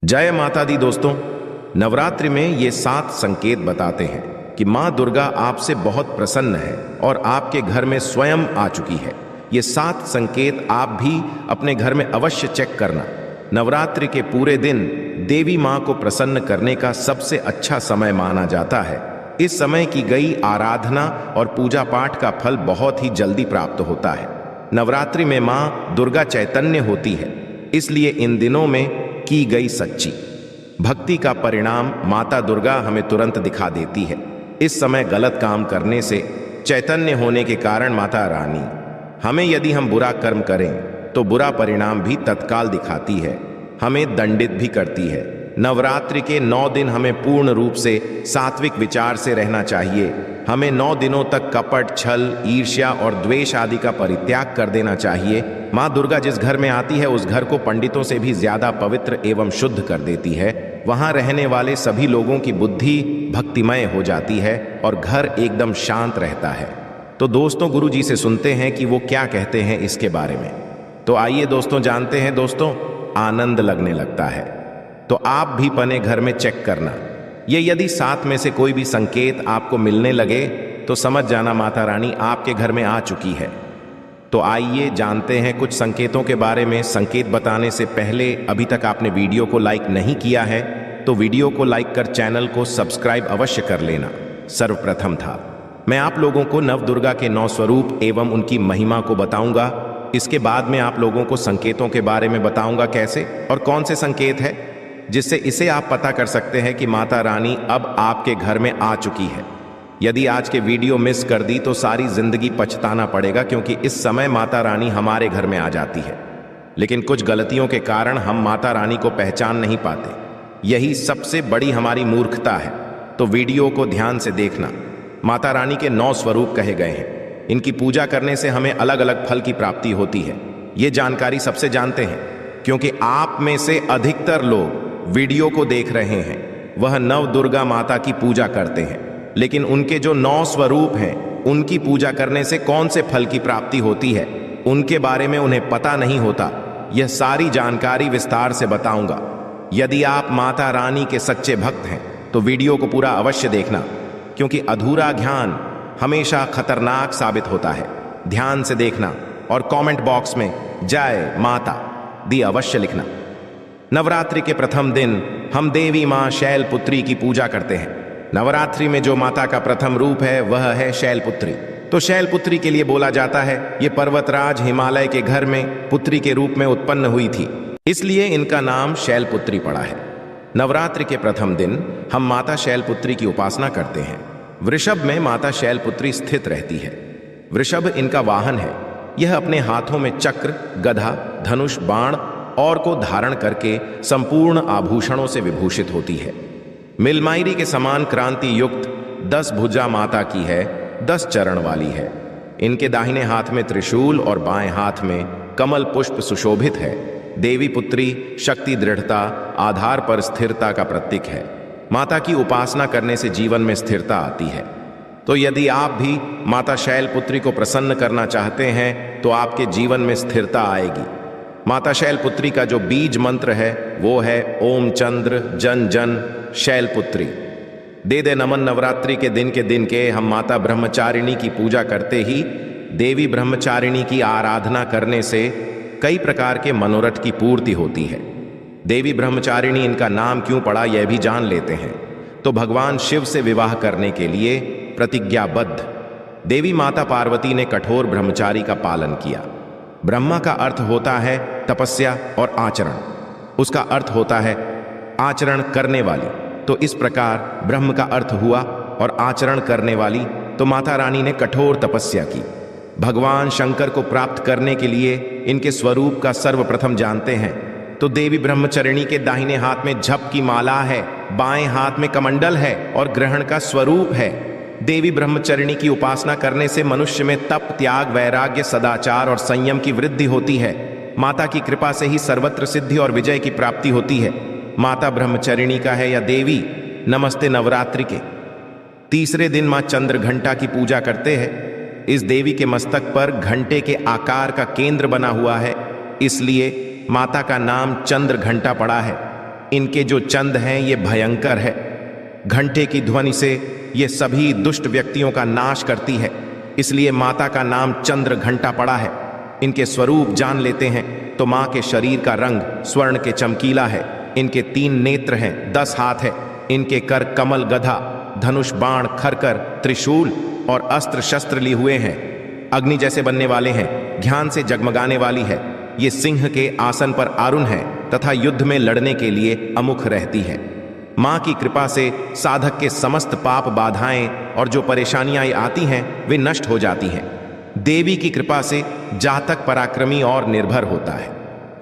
जय माता दी दोस्तों। नवरात्रि में ये 7 संकेत बताते हैं कि माँ दुर्गा आपसे बहुत प्रसन्न है और आपके घर में स्वयं आ चुकी है। ये 7 संकेत आप भी अपने घर में अवश्य चेक करना। नवरात्रि के पूरे दिन देवी माँ को प्रसन्न करने का सबसे अच्छा समय माना जाता है। इस समय की गई आराधना और पूजा पाठ का फल बहुत ही जल्दी प्राप्त होता है। नवरात्रि में माँ दुर्गा चैतन्य होती है, इसलिए इन दिनों में की गई सच्ची भक्ति का परिणाम माता दुर्गा हमें तुरंत दिखा देती है। इस समय गलत काम करने से चैतन्य होने के कारण माता रानी हमें, यदि हम बुरा कर्म करें तो बुरा परिणाम भी तत्काल दिखाती है, हमें दंडित भी करती है। नवरात्रि के 9 दिन हमें पूर्ण रूप से सात्विक विचार से रहना चाहिए। हमें 9 दिनों तक कपट, छल, ईर्ष्या और द्वेष आदि का परित्याग कर देना चाहिए। माँ दुर्गा जिस घर में आती है उस घर को पंडितों से भी ज्यादा पवित्र एवं शुद्ध कर देती है। वहां रहने वाले सभी लोगों की बुद्धि भक्तिमय हो जाती है और घर एकदम शांत रहता है। तो दोस्तों, गुरु जी से सुनते हैं कि वो क्या कहते हैं इसके बारे में। तो आइए दोस्तों जानते हैं। दोस्तों, आनंद लगने लगता है तो आप भी अपने घर में चेक करना। ये यदि 7 में से कोई भी संकेत आपको मिलने लगे तो समझ जाना माता रानी आपके घर में आ चुकी है। तो आइए जानते हैं कुछ संकेतों के बारे में। संकेत बताने से पहले अभी तक आपने वीडियो को लाइक नहीं किया है तो वीडियो को लाइक कर चैनल को सब्सक्राइब अवश्य कर लेना। सर्वप्रथम था मैं आप लोगों को नवदुर्गा के 9 स्वरूप एवं उनकी महिमा को बताऊंगा। इसके बाद में आप लोगों को संकेतों के बारे में बताऊंगा, कैसे और कौन से संकेत है जिससे इसे आप पता कर सकते हैं कि माता रानी अब आपके घर में आ चुकी है। यदि आज के वीडियो मिस कर दी तो सारी जिंदगी पछताना पड़ेगा, क्योंकि इस समय माता रानी हमारे घर में आ जाती है, लेकिन कुछ गलतियों के कारण हम माता रानी को पहचान नहीं पाते। यही सबसे बड़ी हमारी मूर्खता है। तो वीडियो को ध्यान से देखना। माता रानी के 9 स्वरूप कहे गए हैं। इनकी पूजा करने से हमें अलग अलग फल की प्राप्ति होती है। ये जानकारी सबसे जानते हैं, क्योंकि आप में से अधिकतर लोग वीडियो को देख रहे हैं वह नव दुर्गा माता की पूजा करते हैं, लेकिन उनके जो 9 स्वरूप हैं उनकी पूजा करने से कौन से फल की प्राप्ति होती है उनके बारे में उन्हें पता नहीं होता। यह सारी जानकारी विस्तार से बताऊंगा। यदि आप माता रानी के सच्चे भक्त हैं तो वीडियो को पूरा अवश्य देखना, क्योंकि अधूरा ज्ञान हमेशा खतरनाक साबित होता है। ध्यान से देखना और कमेंट बॉक्स में जय माता दी अवश्य लिखना। नवरात्रि के प्रथम दिन हम देवी मां शैलपुत्री की पूजा करते हैं। नवरात्रि में जो माता का प्रथम रूप है वह है शैलपुत्री। तो शैलपुत्री के लिए बोला जाता है ये पर्वतराज हिमालय के घर में पुत्री के रूप में उत्पन्न हुई थी, इसलिए इनका नाम शैलपुत्री पड़ा है। नवरात्रि के प्रथम दिन हम माता शैलपुत्री की उपासना करते हैं। वृषभ में माता शैलपुत्री स्थित रहती है। वृषभ इनका वाहन है। यह अपने हाथों में चक्र, गदा, धनुष, बाण और को धारण करके संपूर्ण आभूषणों से विभूषित होती है। मिलमाइरी के समान क्रांति युक्त 10 भुजा माता की है, 10 चरण वाली है। इनके दाहिने हाथ में त्रिशूल और बाएं हाथ में कमल पुष्प सुशोभित है। देवी पुत्री शक्ति, दृढ़ता, आधार पर स्थिरता का प्रतीक है। माता की उपासना करने से जीवन में स्थिरता आती है। तो यदि आप भी माता शैलपुत्री को प्रसन्न करना चाहते हैं तो आपके जीवन में स्थिरता आएगी। माता शैलपुत्री का जो बीज मंत्र है वो है ओम चंद्र जन जन शैलपुत्री। दे दे नमन। नवरात्रि के दिन के हम माता ब्रह्मचारिणी की पूजा करते ही देवी ब्रह्मचारिणी की आराधना करने से कई प्रकार के मनोरथ की पूर्ति होती है। देवी ब्रह्मचारिणी इनका नाम क्यों पड़ा यह भी जान लेते हैं। तो भगवान शिव से विवाह करने के लिए प्रतिज्ञाबद्ध देवी माता पार्वती ने कठोर ब्रह्मचारी का पालन किया। ब्रह्मा का अर्थ होता है तपस्या और आचरण, उसका अर्थ होता है आचरण करने वाली। तो इस प्रकार ब्रह्म का अर्थ हुआ और आचरण करने वाली, तो माता रानी ने कठोर तपस्या की। भगवान शंकर को प्राप्त करने के लिए इनके स्वरूप का सर्वप्रथम जानते हैं। तो देवी ब्रह्मचारिणी के दाहिने हाथ में झप की माला है, बाएं हाथ में कमंडल है और ग्रहण का स्वरूप है। देवी ब्रह्मचारिणी की उपासना करने से मनुष्य में तप, त्याग, वैराग्य, सदाचार और संयम की वृद्धि होती है। माता की कृपा से ही सर्वत्र सिद्धि और विजय की प्राप्ति होती है। माता ब्रह्मचारिणी का है या देवी नमस्ते। नवरात्रि के तीसरे दिन मां चंद्र घंटा की पूजा करते हैं। इस देवी के मस्तक पर घंटे के आकार का केंद्र बना हुआ है, इसलिए माता का नाम चंद्र घंटा पड़ा है। इनके जो चंद हैं ये भयंकर है। घंटे की ध्वनि से ये सभी दुष्ट व्यक्तियों का नाश करती है, इसलिए माता का नाम चंद्र घंटा पड़ा है। इनके स्वरूप जान लेते हैं तो माँ के शरीर का रंग स्वर्ण के चमकीला है। इनके 3 नेत्र हैं, 10 हाथ है। इनके कर कमल, गधा, धनुष, बाण, खरकर, त्रिशूल और अस्त्र शस्त्र लिए हुए हैं। अग्नि जैसे बनने वाले हैं, ज्ञान से जगमगाने वाली है। ये सिंह के आसन पर आरूढ़ है तथा युद्ध में लड़ने के लिए अमुख रहती है। माँ की कृपा से साधक के समस्त पाप बाधाएं और जो परेशानियां आती हैं वे नष्ट हो जाती हैं। देवी की कृपा से जातक पराक्रमी और निर्भर होता है।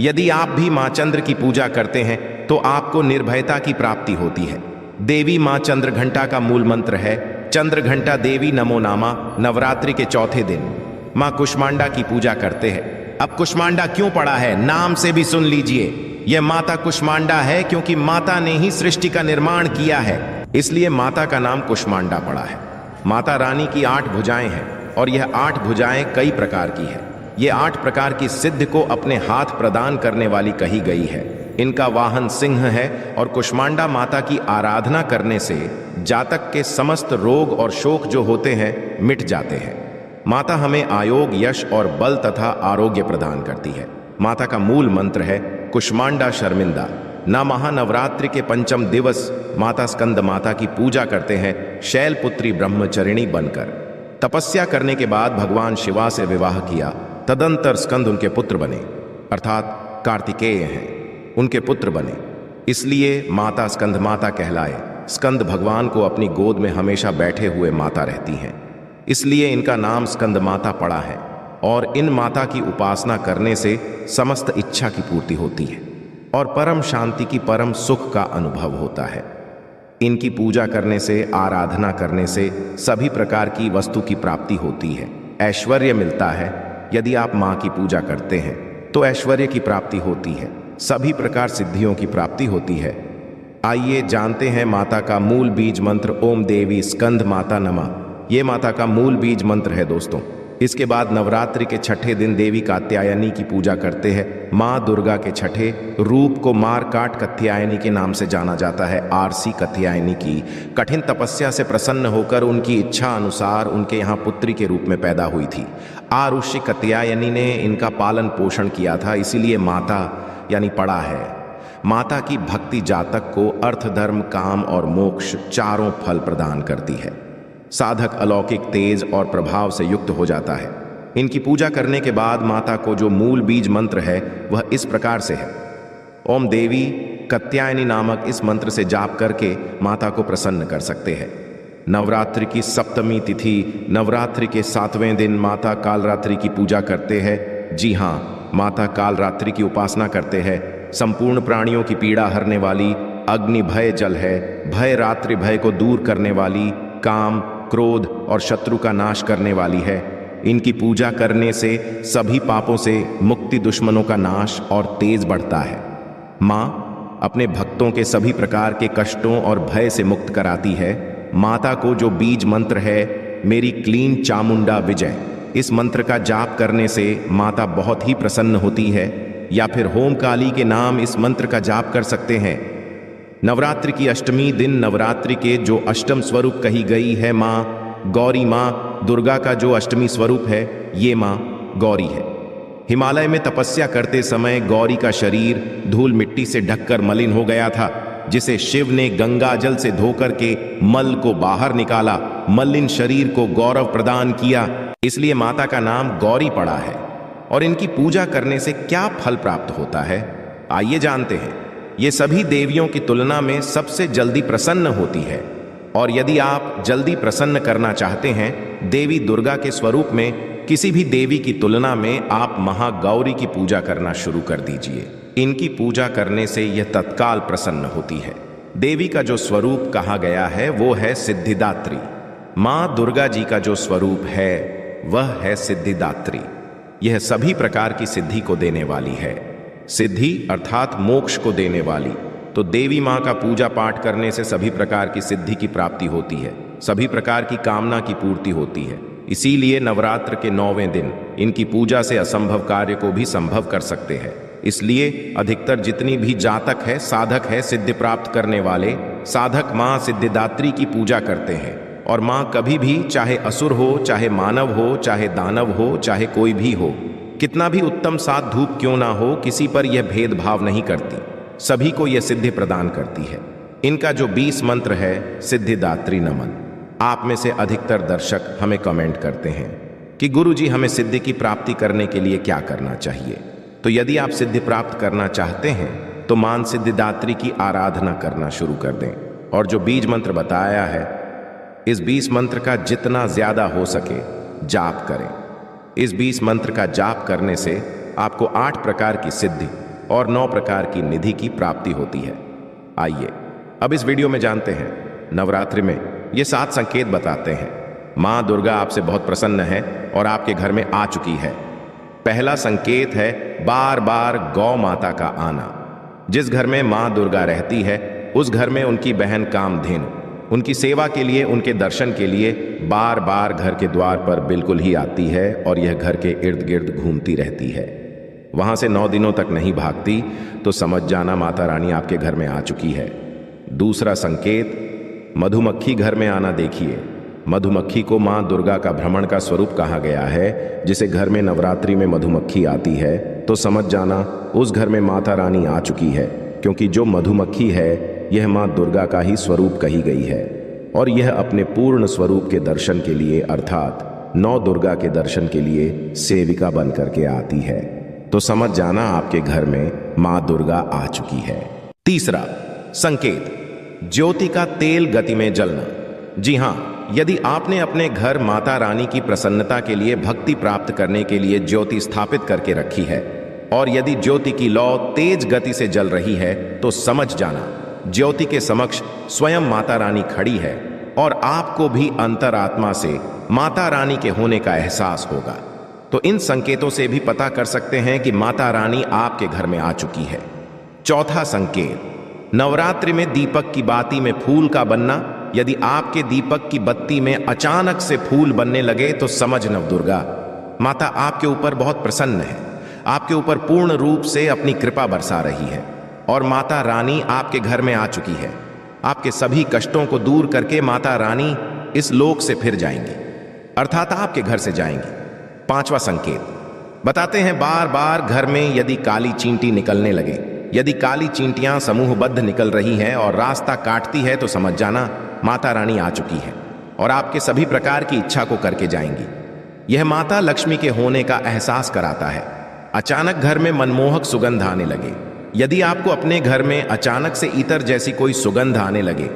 यदि आप भी माँ चंद्र की पूजा करते हैं तो आपको निर्भयता की प्राप्ति होती है। देवी माँ चंद्र घंटा का मूल मंत्र है चंद्र घंटा देवी नमो नामा। नवरात्रि के चौथे दिन माँ कुष्मांडा की पूजा करते हैं। अब कुष्मांडा क्यों पड़ा है, नाम से भी सुन लीजिए। यह माता कुष्मांडा है क्योंकि माता ने ही सृष्टि का निर्माण किया है, इसलिए माता का नाम कुष्मांडा पड़ा है। माता रानी की 8 भुजाएं हैं और यह 8 भुजाएं कई प्रकार की है। ये 8 प्रकार की सिद्ध को अपने हाथ प्रदान करने वाली कही गई है। इनका वाहन सिंह है और कुष्मांडा माता की आराधना करने से जातक के समस्त रोग और शोक जो होते हैं मिट जाते हैं। माता हमें आयोग, यश और बल तथा आरोग्य प्रदान करती है। माता का मूल मंत्र है कुष्मांडा शर्मिंदा। न महानवरात्रि के 5वें दिवस माता स्कंद माता की पूजा करते हैं शैलपुत्री ब्रह्मचरिणी बनकर। तपस्या करने के बाद भगवान शिवा से विवाह किया। तदंतर स्कंद उनके पुत्र बने, अर्थात कार्तिकेय हैं, उनके पुत्र बने, इसलिए माता स्कंद माता कहलाए। स्कंद भगवान को अपनी गोद में हमेशा बैठे हुए माता रहती हैं, इसलिए इनका नाम स्कंद माता पड़ा है। और इन माता की उपासना करने से समस्त इच्छा की पूर्ति होती है और परम शांति की, परम सुख का अनुभव होता है। इनकी पूजा करने से, आराधना करने से सभी प्रकार की वस्तु की प्राप्ति होती है। ऐश्वर्य मिलता है। यदि आप माँ की पूजा करते हैं तो ऐश्वर्य की प्राप्ति होती है, सभी प्रकार सिद्धियों की प्राप्ति होती है। आइए जानते हैं माता का मूल बीज मंत्र ओम देवी स्कंद माता नमः। ये माता का मूल बीज मंत्र है दोस्तों। इसके बाद नवरात्रि के 6ठे दिन देवी कात्यायनी की पूजा करते हैं। माँ दुर्गा के 6ठे रूप को मारकाट कात्यायनी के नाम से जाना जाता है। आरसी कात्यायनी की कठिन तपस्या से प्रसन्न होकर उनकी इच्छा अनुसार उनके यहाँ पुत्री के रूप में पैदा हुई थी। आरुषि कात्यायनी ने इनका पालन पोषण किया था, इसीलिए माता यानी पड़ा है। माता की भक्ति जातक को अर्थ, धर्म, काम और मोक्ष चारों फल प्रदान करती है। साधक अलौकिक तेज और प्रभाव से युक्त हो जाता है। इनकी पूजा करने के बाद माता को जो मूल बीज मंत्र है वह इस प्रकार से है। ओम देवी कात्यायनी नामक इस मंत्र से जाप करके माता को प्रसन्न कर सकते हैं। नवरात्रि की सप्तमी तिथि, नवरात्रि के 7वें दिन माता कालरात्रि की पूजा करते हैं। जी हाँ, माता कालरात्रि की उपासना करते हैं। संपूर्ण प्राणियों की पीड़ा हरने वाली, अग्नि भय जल है, भय रात्रि भय को दूर करने वाली, काम, क्रोध और शत्रु का नाश करने वाली है। इनकी पूजा करने से सभी पापों से मुक्ति, दुश्मनों का नाश और तेज बढ़ता है। माँ अपने भक्तों के सभी प्रकार के कष्टों और भय से मुक्त कराती है। माता को जो बीज मंत्र है मेरी क्लीन चामुंडा विजय, इस मंत्र का जाप करने से माता बहुत ही प्रसन्न होती है। या फिर होम काली के नाम इस मंत्र का जाप कर सकते हैं। नवरात्रि की अष्टमी दिन नवरात्रि के जो अष्टम स्वरूप कही गई है माँ गौरी, माँ दुर्गा का जो अष्टमी स्वरूप है ये माँ गौरी है। हिमालय में तपस्या करते समय गौरी का शरीर धूल मिट्टी से ढककर मलिन हो गया था, जिसे शिव ने गंगा जल से धोकर के मल को बाहर निकाला, मलिन शरीर को गौरव प्रदान किया, इसलिए माता का नाम गौरी पड़ा है। और इनकी पूजा करने से क्या फल प्राप्त होता है आइए जानते हैं। ये सभी देवियों की तुलना में सबसे जल्दी प्रसन्न होती है। और यदि आप जल्दी प्रसन्न करना चाहते हैं देवी दुर्गा के स्वरूप में किसी भी देवी की तुलना में आप महागौरी की पूजा करना शुरू कर दीजिए। इनकी पूजा करने से यह तत्काल प्रसन्न होती है। देवी का जो स्वरूप कहा गया है वो है सिद्धिदात्री। माँ दुर्गा जी का जो स्वरूप है वह है सिद्धिदात्री। यह सभी प्रकार की सिद्धि को देने वाली है। सिद्धि अर्थात मोक्ष को देने वाली। तो देवी माँ का पूजा पाठ करने से सभी प्रकार की सिद्धि की प्राप्ति होती है, सभी प्रकार की कामना की पूर्ति होती है। इसीलिए नवरात्र के 9वें दिन इनकी पूजा से असंभव कार्य को भी संभव कर सकते हैं। इसलिए अधिकतर जितनी भी जातक है, साधक है, सिद्धि प्राप्त करने वाले साधक मां सिद्धिदात्री की पूजा करते हैं। और मां कभी भी, चाहे असुर हो, चाहे मानव हो, चाहे दानव हो, चाहे कोई भी हो, कितना भी उत्तम सात धूप क्यों ना हो, किसी पर यह भेदभाव नहीं करती, सभी को यह सिद्धि प्रदान करती है। इनका जो 20 मंत्र है, सिद्धिदात्री नमन। आप में से अधिकतर दर्शक हमें कमेंट करते हैं कि गुरुजी हमें सिद्धि की प्राप्ति करने के लिए क्या करना चाहिए। तो यदि आप सिद्धि प्राप्त करना चाहते हैं तो मां सिद्धिदात्री की आराधना करना शुरू कर दें और जो बीज मंत्र बताया है, इस 20 मंत्र का जितना ज्यादा हो सके जाप करें। इस 20 मंत्र का जाप करने से आपको 8 प्रकार की सिद्धि और 9 प्रकार की निधि की प्राप्ति होती है। आइए अब इस वीडियो में जानते हैं, नवरात्रि में ये 7 संकेत बताते हैं। मां दुर्गा आपसे बहुत प्रसन्न है और आपके घर में आ चुकी है। पहला संकेत है बार बार गौ माता का आना। जिस घर में मां दुर्गा रहती है उस घर में उनकी बहन कामधेनु उनकी सेवा के लिए, उनके दर्शन के लिए बार बार घर के द्वार पर बिल्कुल ही आती है और यह घर के इर्द गिर्द घूमती रहती है। वहां से 9 दिनों तक नहीं भागती तो समझ जाना माता रानी आपके घर में आ चुकी है। दूसरा संकेत, मधुमक्खी घर में आना देखिए। मधुमक्खी को मां दुर्गा का भ्रमण का स्वरूप कहा गया है। जिसे घर में नवरात्रि में मधुमक्खी आती है तो समझ जाना उस घर में माता रानी आ चुकी है, क्योंकि जो मधुमक्खी है यह मां दुर्गा का ही स्वरूप कही गई है और यह अपने पूर्ण स्वरूप के दर्शन के लिए अर्थात 9 दुर्गा के दर्शन के लिए सेविका बन करके आती है। तो समझ जाना आपके घर में मां दुर्गा आ चुकी है। तीसरा संकेत, ज्योति का तेल गति में जलना। जी हां, यदि आपने अपने घर माता रानी की प्रसन्नता के लिए, भक्ति प्राप्त करने के लिए ज्योति स्थापित करके रखी है और यदि ज्योति की लौ तेज गति से जल रही है तो समझ जाना ज्योति के समक्ष स्वयं माता रानी खड़ी है और आपको भी अंतरात्मा से माता रानी के होने का एहसास होगा। तो इन संकेतों से भी पता कर सकते हैं कि माता रानी आपके घर में आ चुकी है। चौथा संकेत, नवरात्रि में दीपक की बाती में फूल का बनना। यदि आपके दीपक की बत्ती में अचानक से फूल बनने लगे तो समझ नव दुर्गा माता आपके ऊपर बहुत प्रसन्न है, आपके ऊपर पूर्ण रूप से अपनी कृपा बरसा रही है और माता रानी आपके घर में आ चुकी है। आपके सभी कष्टों को दूर करके माता रानी इस लोक से फिर जाएंगी, अर्थात आपके घर से जाएंगी। पांचवा संकेत बताते हैं, बार बार घर में यदि काली चींटी निकलने लगे, यदि काली चींटियां समूहबद्ध निकल रही हैं और रास्ता काटती है तो समझ जाना माता रानी आ चुकी है और आपके सभी प्रकार की इच्छा को करके जाएंगी। यह माता लक्ष्मी के होने का एहसास कराता है। अचानक घर में मनमोहक सुगंध आने लगे। यदि आपको अपने घर में अचानक से इतर जैसी कोई सुगंध आने लगे,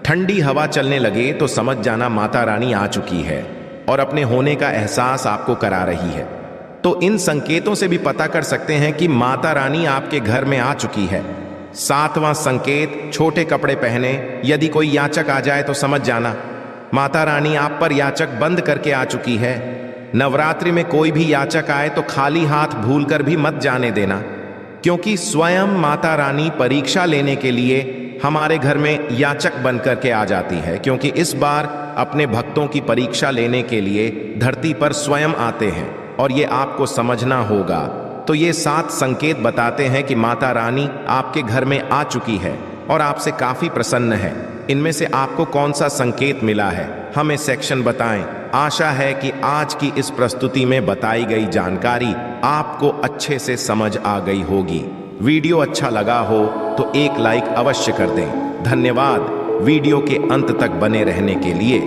ठंडी हवा चलने लगे तो समझ जाना माता रानी आ चुकी है और अपने होने का एहसास आपको करा रही है। तो इन संकेतों से भी पता कर सकते हैं कि माता रानी आपके घर में आ चुकी है। सातवां संकेत, छोटे कपड़े पहने यदि कोई याचक आ जाए तो समझ जाना माता रानी आप पर याचक बंद करके आ चुकी है। नवरात्रि में कोई भी याचक आए तो खाली हाथ भूलकर भी मत जाने देना, क्योंकि स्वयं माता रानी परीक्षा लेने के लिए हमारे घर में याचक बन करके आ जाती है, क्योंकि इस बार अपने भक्तों की परीक्षा लेने के लिए धरती पर स्वयं आते हैं और ये आपको समझना होगा। तो ये 7 संकेत बताते हैं कि माता रानी आपके घर में आ चुकी है और आपसे काफी प्रसन्न है। इनमें से आपको कौन सा संकेत मिला है, हमें सेक्शन बताएं। आशा है कि आज की इस प्रस्तुति में बताई गई जानकारी आपको अच्छे से समझ आ गई होगी। वीडियो अच्छा लगा हो तो एक लाइक अवश्य कर दें। धन्यवाद वीडियो के अंत तक बने रहने के लिए।